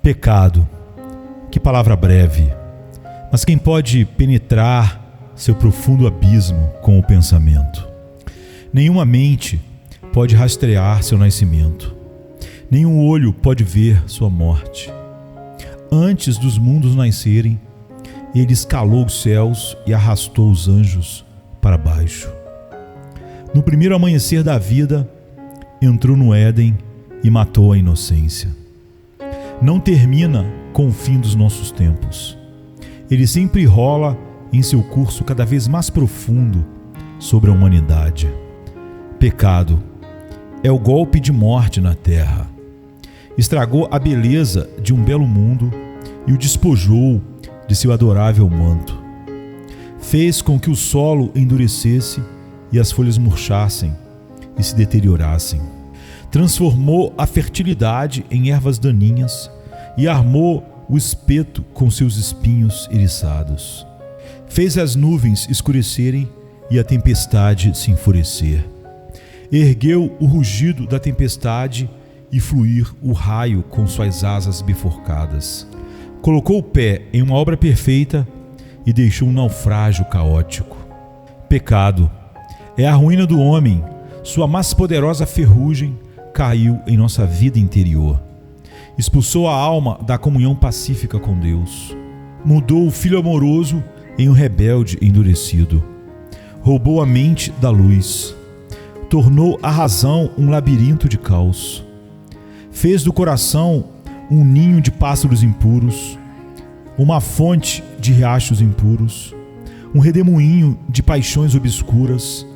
Pecado. Que palavra breve. Mas quem pode penetrar seu profundo abismo com o pensamento? Nenhuma mente pode rastrear seu nascimento. Nenhum olho pode ver sua morte. Antes dos mundos nascerem, ele escalou os céus e arrastou os anjos para baixo. No primeiro amanhecer da vida, entrou no Éden e matou a inocência. Não termina com o fim dos nossos tempos. Ele sempre rola em seu curso cada vez mais profundo sobre a humanidade. Pecado é o golpe de morte na terra. Estragou a beleza de um belo mundo e o despojou de seu adorável manto. Fez com que o solo endurecesse e as folhas murchassem e se deteriorassem. Transformou a fertilidade em ervas daninhas e armou o espeto com seus espinhos eriçados. Fez as nuvens escurecerem e a tempestade se enfurecer. Ergueu o rugido da tempestade e fluir o raio com suas asas bifurcadas. Colocou o pé em uma obra perfeita e deixou um naufrágio caótico. Pecado é a ruína do homem. Sua mais poderosa ferrugem caiu em nossa vida interior. Expulsou a alma da comunhão pacífica com Deus. Mudou o filho amoroso em um rebelde endurecido. Roubou a mente da luz. Tornou a razão um labirinto de caos. Fez do coração um ninho de pássaros impuros, uma fonte de riachos impuros, um redemoinho de paixões obscuras,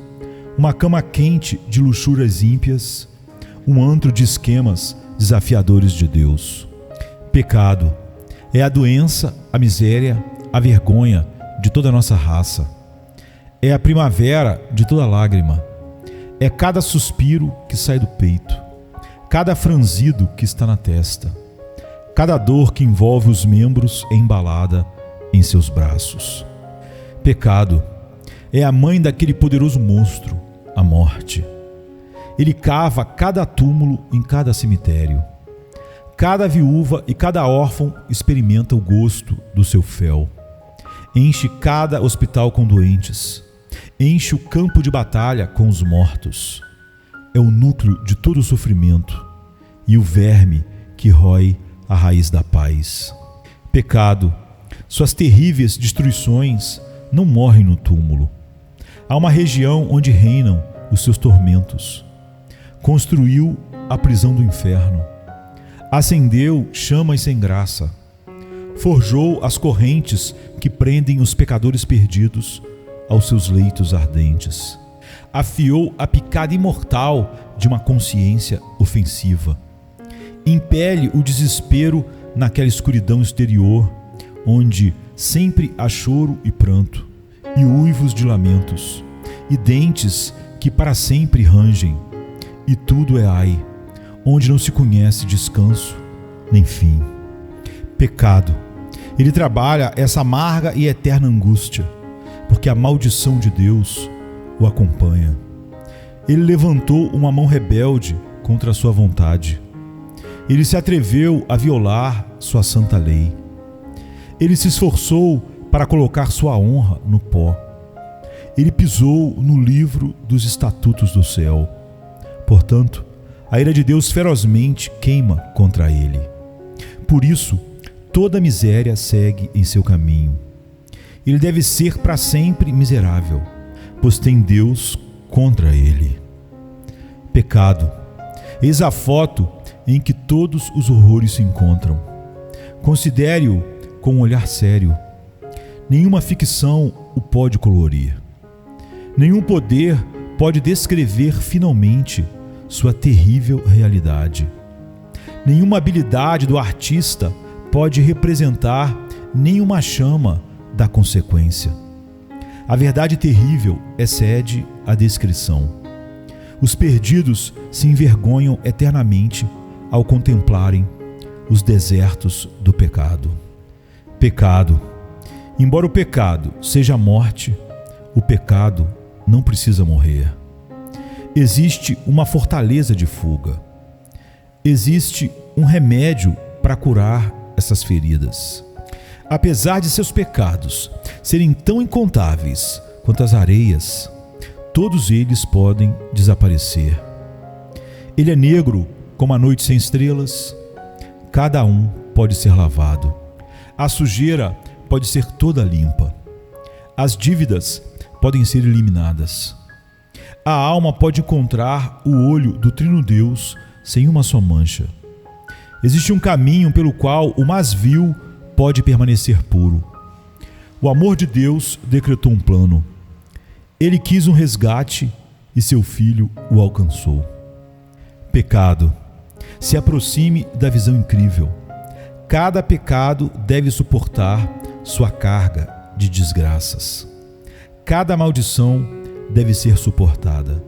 uma cama quente de luxúrias ímpias, um antro de esquemas desafiadores de Deus. Pecado é a doença, a miséria, a vergonha de toda a nossa raça. É a primavera de toda lágrima. É cada suspiro que sai do peito, cada franzido que está na testa, cada dor que envolve os membros embalada em seus braços. Pecado é a mãe daquele poderoso monstro, a morte. Ele cava cada túmulo em cada cemitério. Cada viúva e cada órfão experimenta o gosto do seu fel. Enche cada hospital com doentes. Enche o campo de batalha com os mortos. É o núcleo de todo o sofrimento e o verme que rói a raiz da paz. Pecado, suas terríveis destruições não morrem no túmulo. Há uma região onde reinam os seus tormentos. Construiu a prisão do inferno. Acendeu chamas sem graça. Forjou as correntes que prendem os pecadores perdidos aos seus leitos ardentes. Afiou a picada imortal de uma consciência ofensiva. Impele o desespero naquela escuridão exterior, onde sempre há choro e pranto, e uivos de lamentos, e dentes que para sempre rangem, e tudo é ai, onde não se conhece descanso nem fim. Pecado. Ele trabalha essa amarga e eterna angústia, porque a maldição de Deus o acompanha. Ele levantou uma mão rebelde contra a sua vontade. Ele se atreveu a violar sua santa lei. Ele se esforçou para colocar sua honra no pó. Ele pisou no livro dos estatutos do céu. Portanto, a ira de Deus ferozmente queima contra ele. Por isso, toda miséria segue em seu caminho. Ele deve ser para sempre miserável, pois tem Deus contra ele. Pecado. Eis a foto em que todos os horrores se encontram. Considere-o com um olhar sério. Nenhuma ficção o pode colorir. Nenhum poder pode descrever finalmente sua terrível realidade. Nenhuma habilidade do artista pode representar nenhuma chama da consequência. A verdade terrível excede a descrição. Os perdidos se envergonham eternamente ao contemplarem os desertos do pecado. Pecado. Embora o pecado seja a morte, o pecado não precisa morrer. Existe uma fortaleza de fuga. Existe um remédio para curar essas feridas. Apesar de seus pecados serem tão incontáveis quanto as areias, todos eles podem desaparecer. Ele é negro como a noite sem estrelas. Cada um pode ser lavado. A sujeira pode ser toda limpa. As dívidas podem ser eliminadas. A alma pode encontrar o olho do Trino Deus sem uma só mancha. Existe um caminho pelo qual o mais vil pode permanecer puro. O amor de Deus decretou um plano. Ele quis um resgate e seu Filho o alcançou. Pecado, se aproxime da visão incrível. Cada pecado deve suportar sua carga de desgraças. Cada maldição deve ser suportada.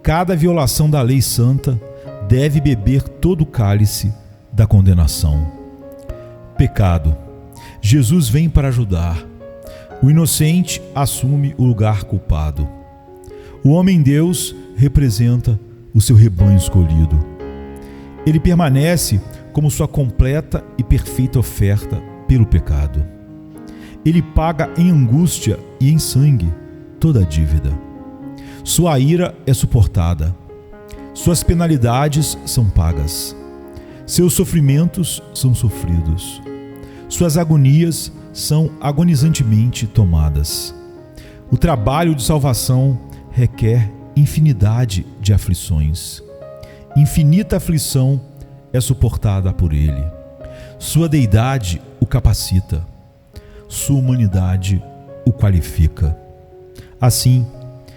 Cada violação da lei santa deve beber todo o cálice da condenação. Pecado, Jesus vem para ajudar. O inocente assume o lugar culpado. O homem-deus representa o seu rebanho escolhido. Ele permanece como sua completa e perfeita oferta pelo pecado. Ele paga em angústia e em sangue toda a dívida. Sua ira é suportada. Suas penalidades são pagas. Seus sofrimentos são sofridos. Suas agonias são agonizantemente tomadas. O trabalho de salvação requer infinidade de aflições. Infinita aflição é suportada por ele. Sua deidade o capacita. Sua humanidade o qualifica. Assim,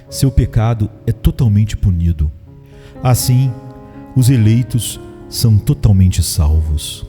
seu pecado é totalmente punido. Assim, os eleitos são totalmente salvos.